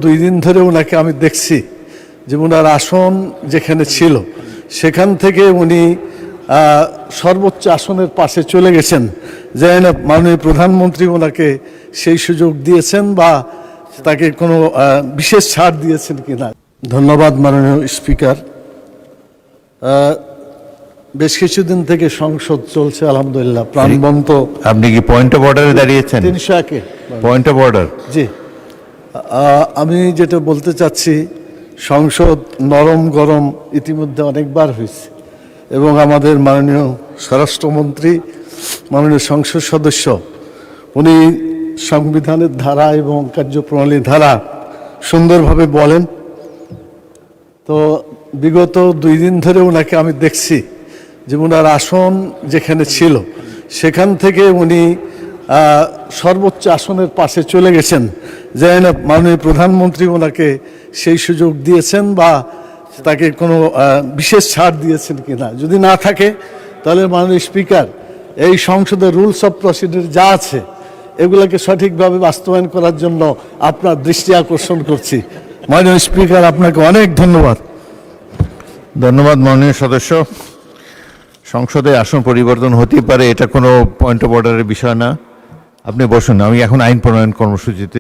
2 দিন ধরে ওনাকে আমি দেখছি যে ওনার আসন যেখানে ছিল সেখান থেকে উনি সর্বোচ্চ আসনের পাশে চলে গেছেন। জানি না মাননীয় প্রধানমন্ত্রী ওনাকে সেই সুযোগ দিয়েছেন বা তাকে কোনো বিশেষ ছাড় দিয়েছেন কিনা। ধন্যবাদ মাননীয় স্পিকার। বেশ কিছুদিন থেকে সংসদ চলছে আলহামদুলিল্লাহ প্রাণবন্ত। আপনি কি পয়েন্ট অফ অর্ডারে দাঁড়িয়েছেন? 301 পয়েন্ট অফ অর্ডার। জি, আমি যেটা বলতে চাচ্ছি, সংসদ নরম গরম ইতিমধ্যে অনেকবার হয়েছে এবং আমাদের মাননীয় স্বরাষ্ট্রমন্ত্রী, মাননীয় সংসদ সদস্য, উনি সংবিধানের ধারা এবং কার্যপ্রণালীর ধারা সুন্দরভাবে বলেন। তো বিগত 2 দিন ধরে ওনাকে আমি দেখছি যে ওনার আসন যেখানে ছিল সেখান থেকে উনি সর্বোচ্চ আসনের পাশে চলে গেছেন। জানি না মাননীয় প্রধানমন্ত্রী ওনাকে সেই সুযোগ দিয়েছেন বা তাকে কোনো বিশেষ ছাড় দিয়েছেন কিনা। যদি না থাকে তাহলে মাননীয় স্পিকার, এই সংসদের রুলস অফ প্রসিডিউর যা আছে এগুলোকে সঠিকভাবে বাস্তবায়ন করার জন্য আপনার দৃষ্টি আকর্ষণ করছি। মাননীয় স্পিকার, আপনাকে অনেক ধন্যবাদ। ধন্যবাদ মাননীয় সদস্য। সংসদে আসন পরিবর্তন হতে পারে, এটা কোনো পয়েন্ট অফ অর্ডারের বিষয় না। আপনি বসুন, আমি এখন আইন প্রণয়ন কর্মসূচিতে